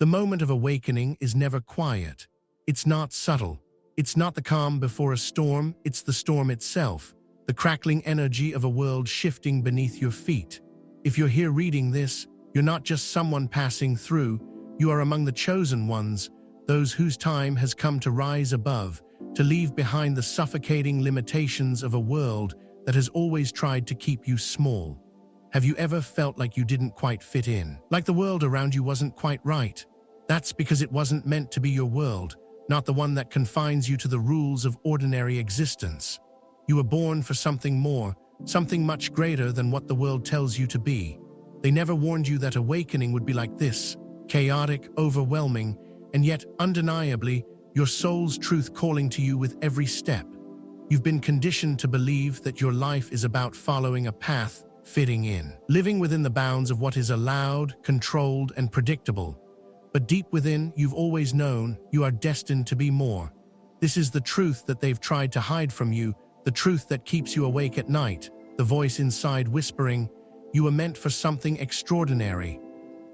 The moment of awakening is never quiet. It's not subtle. It's not the calm before a storm, it's the storm itself, the crackling energy of a world shifting beneath your feet. If you're here reading this, you're not just someone passing through, you are among the chosen ones, those whose time has come to rise above, to leave behind the suffocating limitations of a world that has always tried to keep you small. Have you ever felt like you didn't quite fit in? Like the world around you wasn't quite right? That's because it wasn't meant to be your world, not the one that confines you to the rules of ordinary existence. You were born for something more, something much greater than what the world tells you to be. They never warned you that awakening would be like this, chaotic, overwhelming, and yet undeniably, your soul's truth calling to you with every step. You've been conditioned to believe that your life is about following a path, fitting in, living within the bounds of what is allowed, controlled, and predictable. But deep within, you've always known you are destined to be more. This is the truth that they've tried to hide from you, the truth that keeps you awake at night, the voice inside whispering, you were meant for something extraordinary.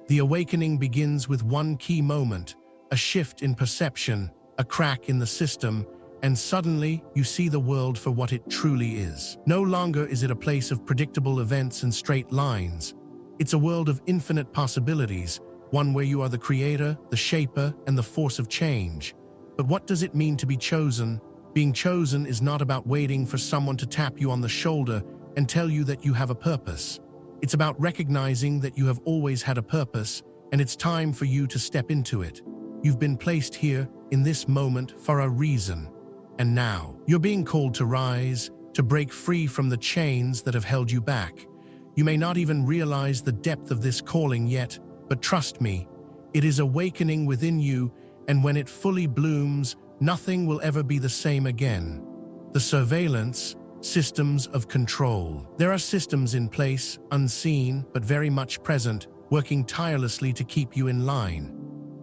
The awakening begins with one key moment, a shift in perception, a crack in the system, and suddenly you see the world for what it truly is. No longer is it a place of predictable events and straight lines. It's a world of infinite possibilities, one where you are the creator, the shaper, and the force of change. But what does it mean to be chosen? Being chosen is not about waiting for someone to tap you on the shoulder and tell you that you have a purpose. It's about recognizing that you have always had a purpose, and it's time for you to step into it. You've been placed here, in this moment, for a reason. And now, you're being called to rise, to break free from the chains that have held you back. You may not even realize the depth of this calling yet, but trust me, it is awakening within you, and when it fully blooms, nothing will ever be the same again. The surveillance, systems of control. There are systems in place, unseen, but very much present, working tirelessly to keep you in line.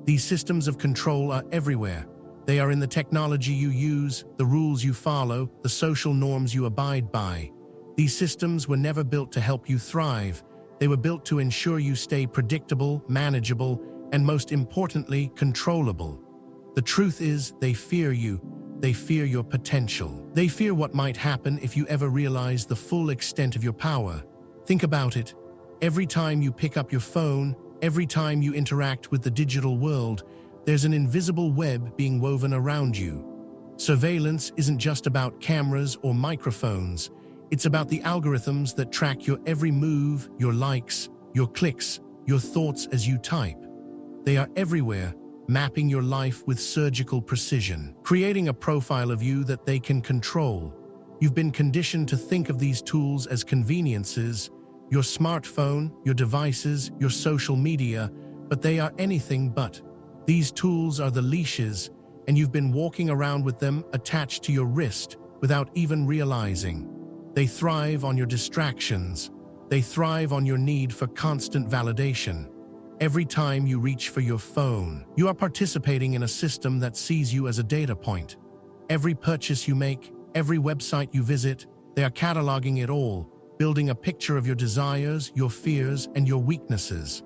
These systems of control are everywhere. They are in the technology you use, the rules you follow, the social norms you abide by. These systems were never built to help you thrive. They were built to ensure you stay predictable, manageable, and most importantly, controllable. The truth is, they fear you. They fear your potential. They fear what might happen if you ever realize the full extent of your power. Think about it. Every time you pick up your phone, every time you interact with the digital world, there's an invisible web being woven around you. Surveillance isn't just about cameras or microphones. It's about the algorithms that track your every move, your likes, your clicks, your thoughts as you type. They are everywhere, mapping your life with surgical precision, creating a profile of you that they can control. You've been conditioned to think of these tools as conveniences, your smartphone, your devices, your social media, but they are anything but. These tools are the leashes, and you've been walking around with them attached to your wrist without even realizing. They thrive on your distractions. They thrive on your need for constant validation. Every time you reach for your phone, you are participating in a system that sees you as a data point. Every purchase you make, every website you visit, they are cataloging it all, building a picture of your desires, your fears, and your weaknesses.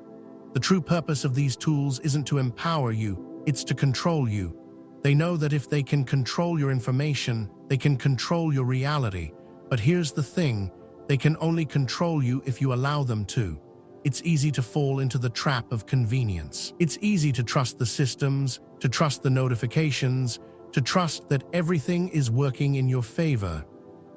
The true purpose of these tools isn't to empower you, it's to control you. They know that if they can control your information, they can control your reality. But here's the thing, they can only control you if you allow them to. It's easy to fall into the trap of convenience. It's easy to trust the systems, to trust the notifications, to trust that everything is working in your favor.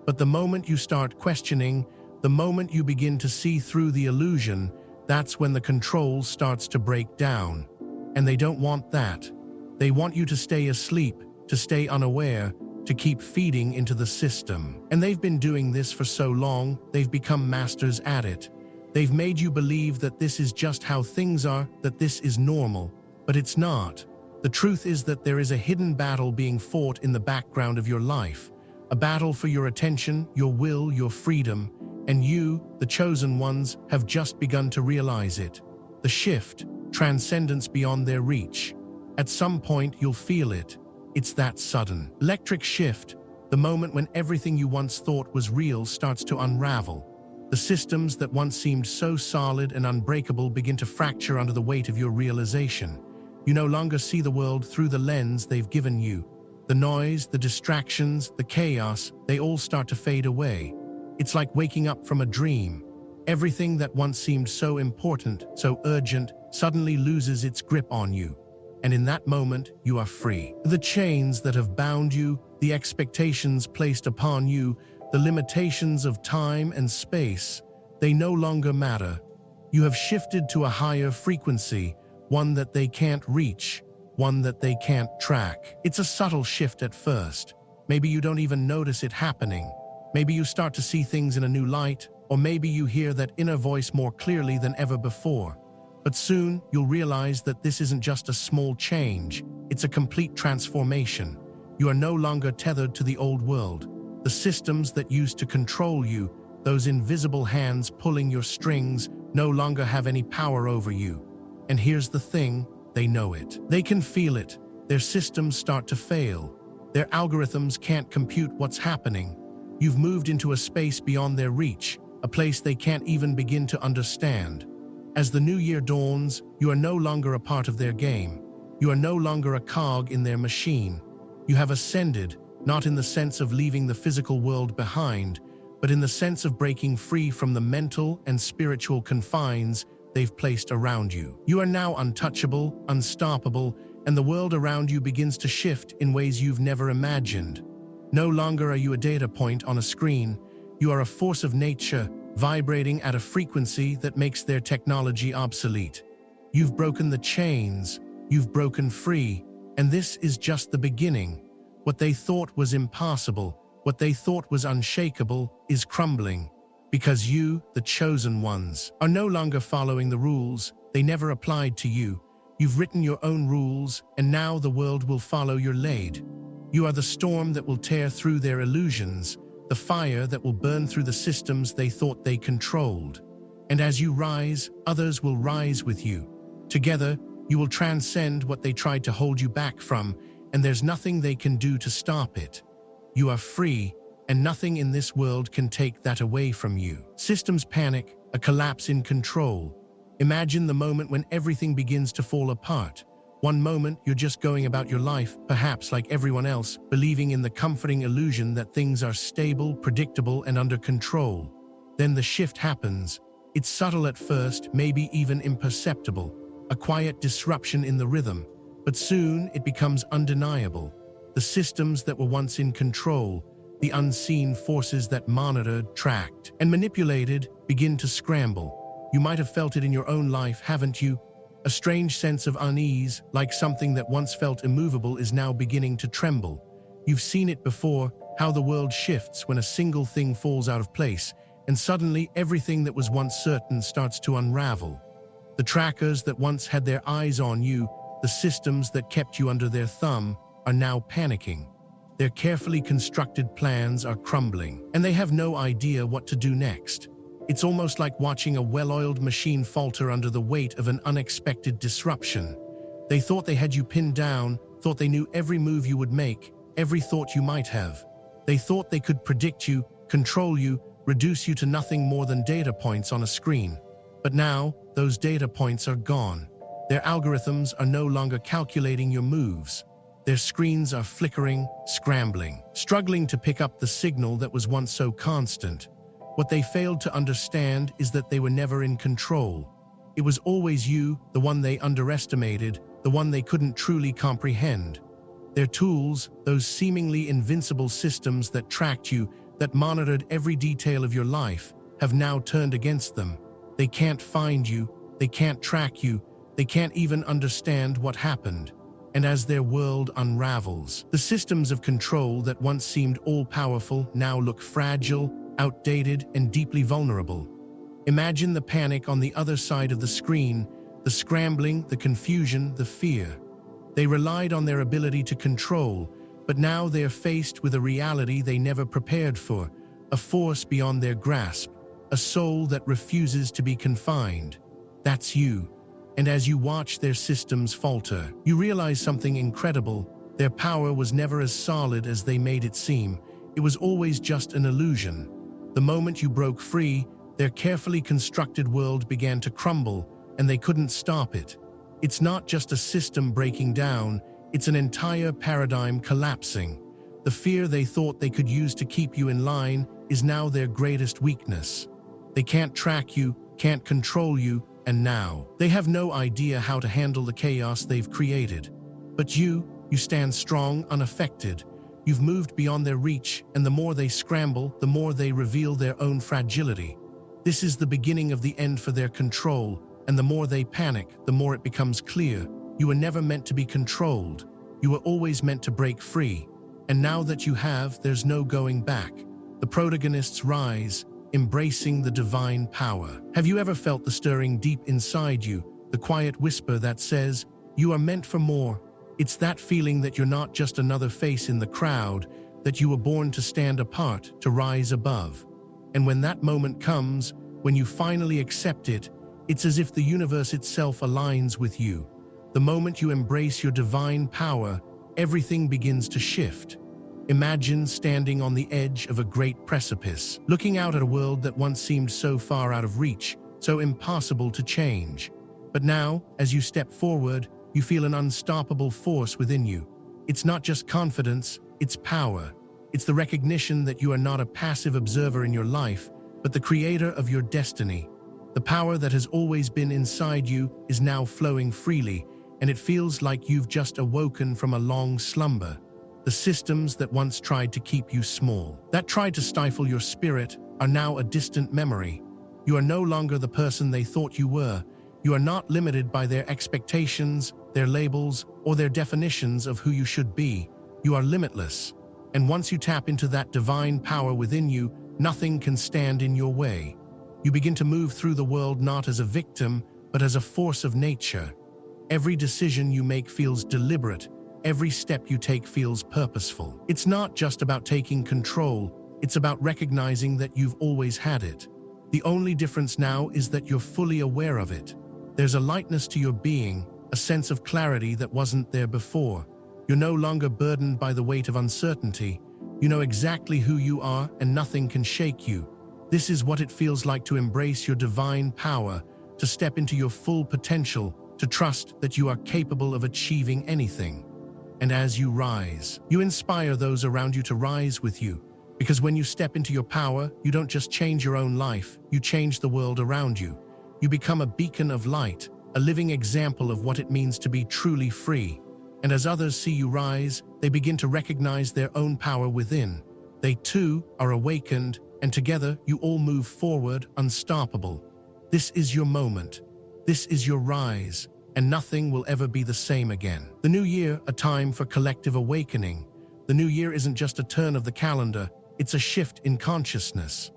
But the moment you start questioning, the moment you begin to see through the illusion, that's when the control starts to break down. And they don't want that. They want you to stay asleep, to stay unaware, to keep feeding into the system. And they've been doing this for so long, they've become masters at it. They've made you believe that this is just how things are, that this is normal. But it's not. The truth is that there is a hidden battle being fought in the background of your life. A battle for your attention, your will, your freedom. And you, the chosen ones, have just begun to realize it. The shift, transcendence beyond their reach. At some point, you'll feel it. It's that sudden, electric shift, the moment when everything you once thought was real starts to unravel. The systems that once seemed so solid and unbreakable begin to fracture under the weight of your realization. You no longer see the world through the lens they've given you. The noise, the distractions, the chaos, they all start to fade away. It's like waking up from a dream. Everything that once seemed so important, so urgent, suddenly loses its grip on you. And in that moment, you are free. The chains that have bound you, the expectations placed upon you, the limitations of time and space, they no longer matter. You have shifted to a higher frequency, one that they can't reach, one that they can't track. It's a subtle shift at first. Maybe you don't even notice it happening. Maybe you start to see things in a new light, or maybe you hear that inner voice more clearly than ever before. But soon, you'll realize that this isn't just a small change, it's a complete transformation. You are no longer tethered to the old world. The systems that used to control you, those invisible hands pulling your strings, no longer have any power over you. And here's the thing, they know it. They can feel it. Their systems start to fail. Their algorithms can't compute what's happening. You've moved into a space beyond their reach, a place they can't even begin to understand. As the new year dawns, you are no longer a part of their game. You are no longer a cog in their machine. You have ascended, not in the sense of leaving the physical world behind, but in the sense of breaking free from the mental and spiritual confines they've placed around you. You are now untouchable, unstoppable, and the world around you begins to shift in ways you've never imagined. No longer are you a data point on a screen. You are a force of nature, vibrating at a frequency that makes their technology obsolete. You've broken the chains, you've broken free, and this is just the beginning. What they thought was impossible, what they thought was unshakable, is crumbling. Because you, the chosen ones, are no longer following the rules they never applied to you. You've written your own rules, and now the world will follow your lead. You are the storm that will tear through their illusions, the fire that will burn through the systems they thought they controlled. And as you rise, others will rise with you. Together, you will transcend what they tried to hold you back from, and there's nothing they can do to stop it. You are free, and nothing in this world can take that away from you. Systems panic, a collapse in control. Imagine the moment when everything begins to fall apart. One moment, you're just going about your life, perhaps like everyone else, believing in the comforting illusion that things are stable, predictable, and under control. Then the shift happens. It's subtle at first, maybe even imperceptible, a quiet disruption in the rhythm, but soon it becomes undeniable. The systems that were once in control, the unseen forces that monitored, tracked, and manipulated, begin to scramble. You might have felt it in your own life, haven't you? A strange sense of unease, like something that once felt immovable is now beginning to tremble. You've seen it before, how the world shifts when a single thing falls out of place, and suddenly everything that was once certain starts to unravel. The trackers that once had their eyes on you, the systems that kept you under their thumb, are now panicking. Their carefully constructed plans are crumbling, and they have no idea what to do next. It's almost like watching a well-oiled machine falter under the weight of an unexpected disruption. They thought they had you pinned down, thought they knew every move you would make, every thought you might have. They thought they could predict you, control you, reduce you to nothing more than data points on a screen. But now, those data points are gone. Their algorithms are no longer calculating your moves. Their screens are flickering, scrambling, struggling to pick up the signal that was once so constant. What they failed to understand is that they were never in control. It was always you, the one they underestimated, the one they couldn't truly comprehend. Their tools, those seemingly invincible systems that tracked you, that monitored every detail of your life, have now turned against them. They can't find you, they can't track you, they can't even understand what happened. And as their world unravels, the systems of control that once seemed all-powerful now look fragile, outdated, and deeply vulnerable. Imagine the panic on the other side of the screen, the scrambling, the confusion, the fear. They relied on their ability to control, but now they are faced with a reality they never prepared for, a force beyond their grasp, a soul that refuses to be confined. That's you. And as you watch their systems falter, you realize something incredible. Their power was never as solid as they made it seem. It was always just an illusion. The moment you broke free, their carefully constructed world began to crumble, and they couldn't stop it. It's not just a system breaking down, it's an entire paradigm collapsing. The fear they thought they could use to keep you in line is now their greatest weakness. They can't track you, can't control you, and now they have no idea how to handle the chaos they've created. But you stand strong, unaffected. You've moved beyond their reach, and the more they scramble, the more they reveal their own fragility. This is the beginning of the end for their control, and the more they panic, the more it becomes clear. You were never meant to be controlled. You were always meant to break free. And now that you have, there's no going back. The protagonists rise, embracing the divine power. Have you ever felt the stirring deep inside you, the quiet whisper that says, you are meant for more? It's that feeling that you're not just another face in the crowd, that you were born to stand apart, to rise above. And when that moment comes, when you finally accept it, it's as if the universe itself aligns with you. The moment you embrace your divine power, everything begins to shift. Imagine standing on the edge of a great precipice, looking out at a world that once seemed so far out of reach, so impossible to change. But now, as you step forward, you feel an unstoppable force within you. It's not just confidence, it's power. It's the recognition that you are not a passive observer in your life, but the creator of your destiny. The power that has always been inside you is now flowing freely, and it feels like you've just awoken from a long slumber. The systems that once tried to keep you small, that tried to stifle your spirit, are now a distant memory. You are no longer the person they thought you were. You are not limited by their expectations, their labels, or their definitions of who you should be. You are limitless. And once you tap into that divine power within you, nothing can stand in your way. You begin to move through the world not as a victim, but as a force of nature. Every decision you make feels deliberate. Every step you take feels purposeful. It's not just about taking control, it's about recognizing that you've always had it. The only difference now is that you're fully aware of it. There's a lightness to your being, a sense of clarity that wasn't there before. You're no longer burdened by the weight of uncertainty. You know exactly who you are, and nothing can shake you. This is what it feels like to embrace your divine power, to step into your full potential, to trust that you are capable of achieving anything. And as you rise, you inspire those around you to rise with you. Because when you step into your power, you don't just change your own life, you change the world around you. You become a beacon of light, a living example of what it means to be truly free. And as others see you rise, they begin to recognize their own power within. They too are awakened, and together you all move forward, unstoppable. This is your moment. This is your rise, and nothing will ever be the same again. The new year, a time for collective awakening. The new year isn't just a turn of the calendar, it's a shift in consciousness.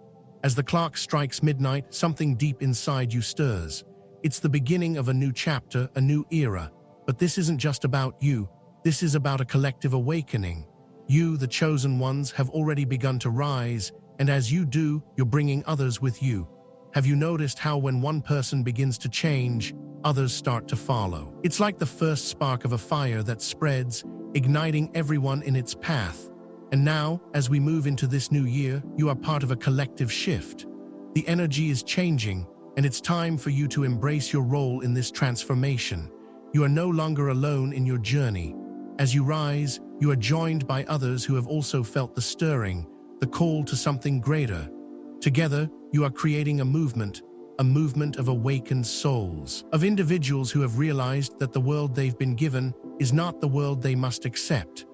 As the clock strikes midnight, something deep inside you stirs. It's the beginning of a new chapter, a new era. But this isn't just about you. This is about a collective awakening. You, the chosen ones, have already begun to rise, and as you do, you're bringing others with you. Have you noticed how when one person begins to change, others start to follow? It's like the first spark of a fire that spreads, igniting everyone in its path. And now, as we move into this new year, you are part of a collective shift. The energy is changing, and it's time for you to embrace your role in this transformation. You are no longer alone in your journey. As you rise, you are joined by others who have also felt the stirring, the call to something greater. Together, you are creating a movement of awakened souls, of individuals who have realized that the world they've been given is not the world they must accept.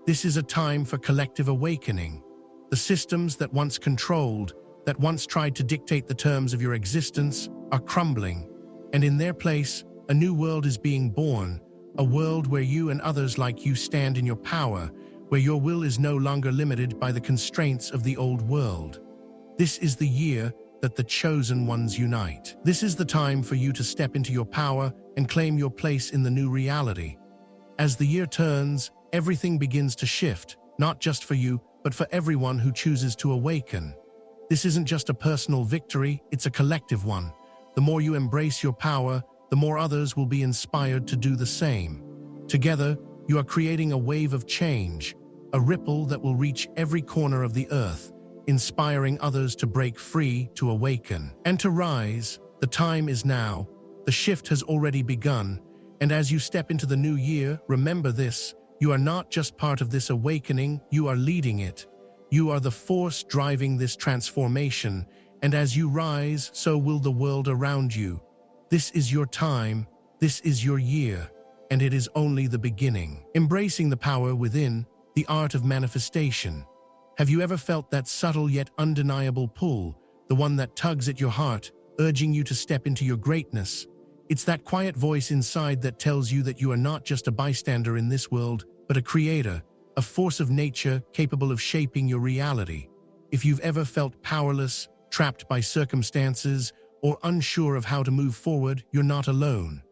This is a time for collective awakening. The systems that once controlled, that once tried to dictate the terms of your existence, are crumbling. And in their place, a new world is being born, a world where you and others like you stand in your power, where your will is no longer limited by the constraints of the old world. This is the year that the chosen ones unite. This is the time for you to step into your power and claim your place in the new reality. As the year turns, everything begins to shift, not just for you, but for everyone who chooses to awaken. This isn't just a personal victory, it's a collective one. The more you embrace your power, the more others will be inspired to do the same. Together, you are creating a wave of change, a ripple that will reach every corner of the earth, inspiring others to break free, to awaken, and to rise. The time is now. The shift has already begun, And as you step into the new year, remember this: you are not just part of this awakening, you are leading it. You are the force driving this transformation, and as you rise, so will the world around you. This is your time, this is your year, and it is only the beginning. Embracing the power within, the art of manifestation. Have you ever felt that subtle yet undeniable pull, the one that tugs at your heart, urging you to step into your greatness? It's that quiet voice inside that tells you that you are not just a bystander in this world, but a creator, a force of nature capable of shaping your reality. If you've ever felt powerless, trapped by circumstances, or unsure of how to move forward, you're not alone.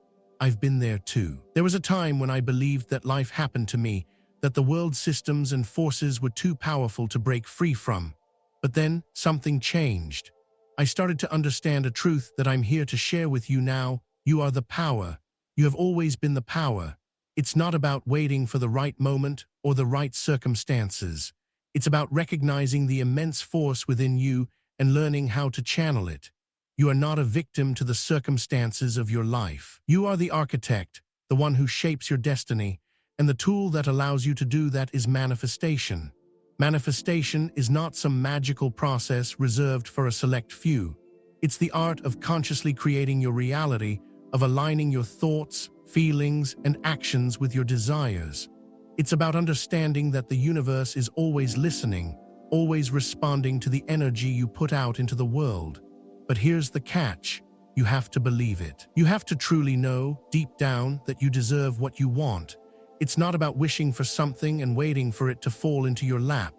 I've been there too. There was a time when I believed that life happened to me, that the world's systems and forces were too powerful to break free from. But then, something changed. I started to understand a truth that I'm here to share with you now. You are the power. You have always been the power. It's not about waiting for the right moment or the right circumstances. It's about recognizing the immense force within you and learning how to channel it. You are not a victim to the circumstances of your life. You are the architect, the one who shapes your destiny, and the tool that allows you to do that is manifestation. Manifestation is not some magical process reserved for a select few. It's the art of consciously creating your reality, of aligning your thoughts, feelings, and actions with your desires. It's about understanding that the universe is always listening, always responding to the energy you put out into the world. But here's the catch: you have to believe it. You have to truly know, deep down, that you deserve what you want. It's not about wishing for something and waiting for it to fall into your lap.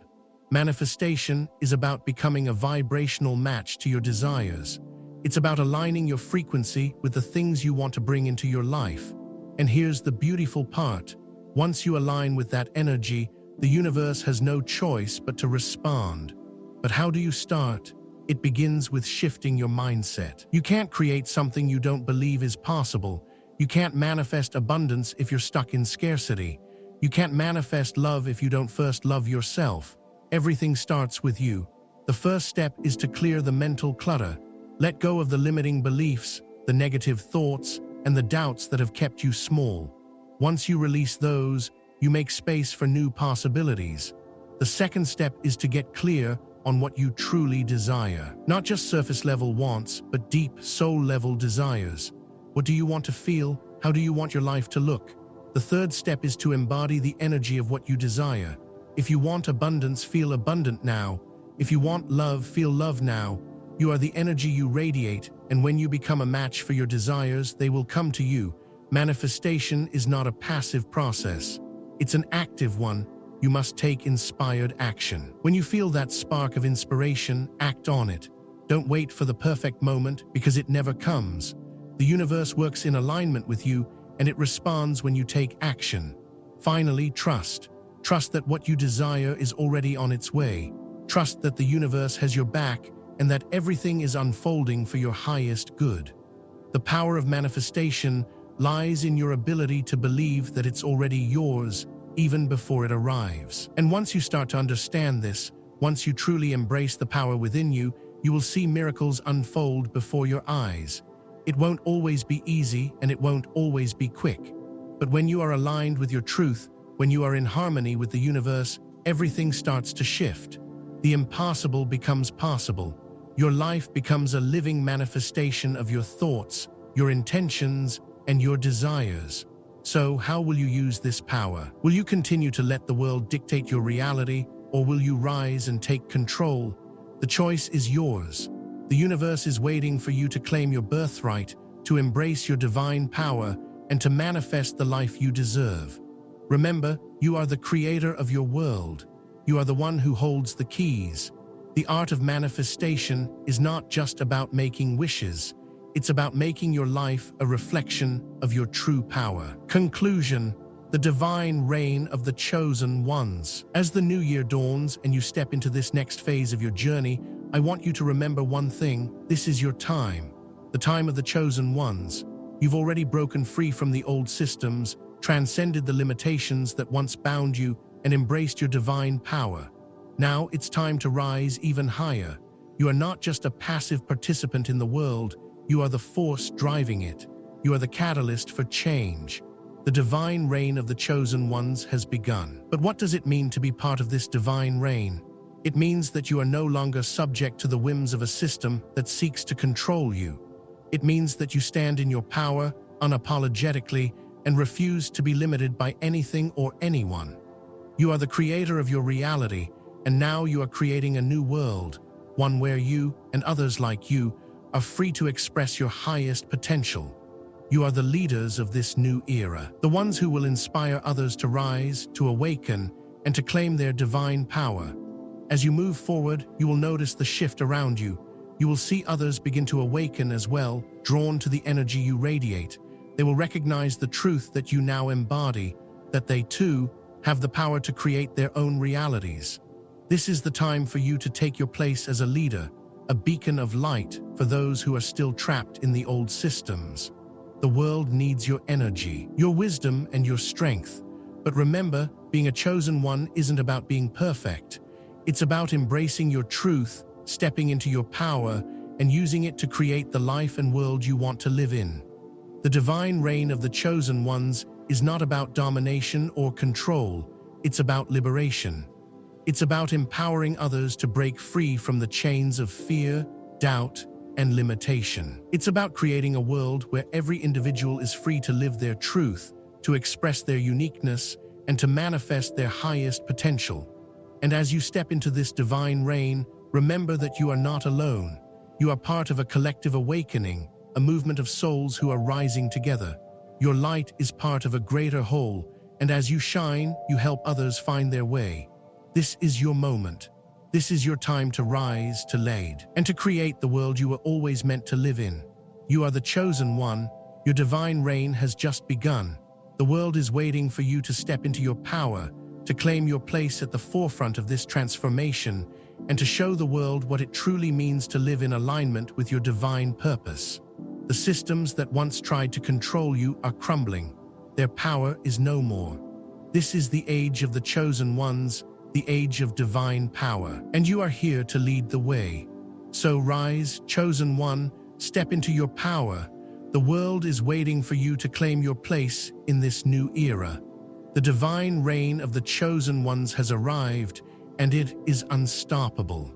Manifestation is about becoming a vibrational match to your desires. It's about aligning your frequency with the things you want to bring into your life. And here's the beautiful part: once you align with that energy, the universe has no choice but to respond. But how do you start? It begins with shifting your mindset. You can't create something you don't believe is possible. You can't manifest abundance if you're stuck in scarcity. You can't manifest love if you don't first love yourself. Everything starts with you. The first step is to clear the mental clutter. Let go of the limiting beliefs, the negative thoughts, and the doubts that have kept you small. Once you release those, you make space for new possibilities. The second step is to get clear on what you truly desire. Not just surface-level wants, but deep, soul-level desires. What do you want to feel? How do you want your life to look? The third step is to embody the energy of what you desire. If you want abundance, feel abundant now. If you want love, feel love now. You are the energy you radiate, and when you become a match for your desires, they will come to you. Manifestation is not a passive process. It's an active one. You must take inspired action. When you feel that spark of inspiration, act on it. Don't wait for the perfect moment, because it never comes. The universe works in alignment with you, and it responds when you take action. Finally, trust. Trust that what you desire is already on its way. Trust that the universe has your back and that everything is unfolding for your highest good. The power of manifestation lies in your ability to believe that it's already yours, even before it arrives. And once you start to understand this, once you truly embrace the power within you, you will see miracles unfold before your eyes. It won't always be easy, and it won't always be quick. But when you are aligned with your truth, when you are in harmony with the universe, everything starts to shift. The impossible becomes possible. Your life becomes a living manifestation of your thoughts, your intentions, and your desires. So, how will you use this power? Will you continue to let the world dictate your reality, or will you rise and take control? The choice is yours. The universe is waiting for you to claim your birthright, to embrace your divine power, and to manifest the life you deserve. Remember, you are the creator of your world. You are the one who holds the keys. The art of manifestation is not just about making wishes. It's about making your life a reflection of your true power. Conclusion: the divine reign of the chosen ones. As the new year dawns and you step into this next phase of your journey, I want you to remember one thing: this is your time, the time of the chosen ones. You've already broken free from the old systems, transcended the limitations that once bound you, and embraced your divine power. Now it's time to rise even higher. You are not just a passive participant in the world, you are the force driving it. You are the catalyst for change. The divine reign of the chosen ones has begun. But what does it mean to be part of this divine reign? It means that you are no longer subject to the whims of a system that seeks to control you. It means that you stand in your power unapologetically and refuse to be limited by anything or anyone. You are the creator of your reality, and now you are creating a new world, one where you and others like you are free to express your highest potential. You are the leaders of this new era, the ones who will inspire others to rise, to awaken, and to claim their divine power. As you move forward, you will notice the shift around you. You will see others begin to awaken as well, drawn to the energy you radiate. They will recognize the truth that you now embody, that they too have the power to create their own realities. This is the time for you to take your place as a leader, a beacon of light for those who are still trapped in the old systems. The world needs your energy, your wisdom, and your strength. But remember, being a chosen one isn't about being perfect. It's about embracing your truth, stepping into your power, and using it to create the life and world you want to live in. The divine reign of the chosen ones is not about domination or control. It's about liberation. It's about empowering others to break free from the chains of fear, doubt, and limitation. It's about creating a world where every individual is free to live their truth, to express their uniqueness, and to manifest their highest potential. And as you step into this divine reign, remember that you are not alone. You are part of a collective awakening, a movement of souls who are rising together. Your light is part of a greater whole, and as you shine, you help others find their way. This is your moment. This is your time to rise, to lead, and to create the world you were always meant to live in. You are the chosen one. Your divine reign has just begun. The world is waiting for you to step into your power, to claim your place at the forefront of this transformation, and to show the world what it truly means to live in alignment with your divine purpose. The systems that once tried to control you are crumbling. Their power is no more. This is the age of the chosen ones, the age of divine power, and you are here to lead the way. So rise, chosen one, step into your power. The world is waiting for you to claim your place in this new era. The divine reign of the chosen ones has arrived, and it is unstoppable.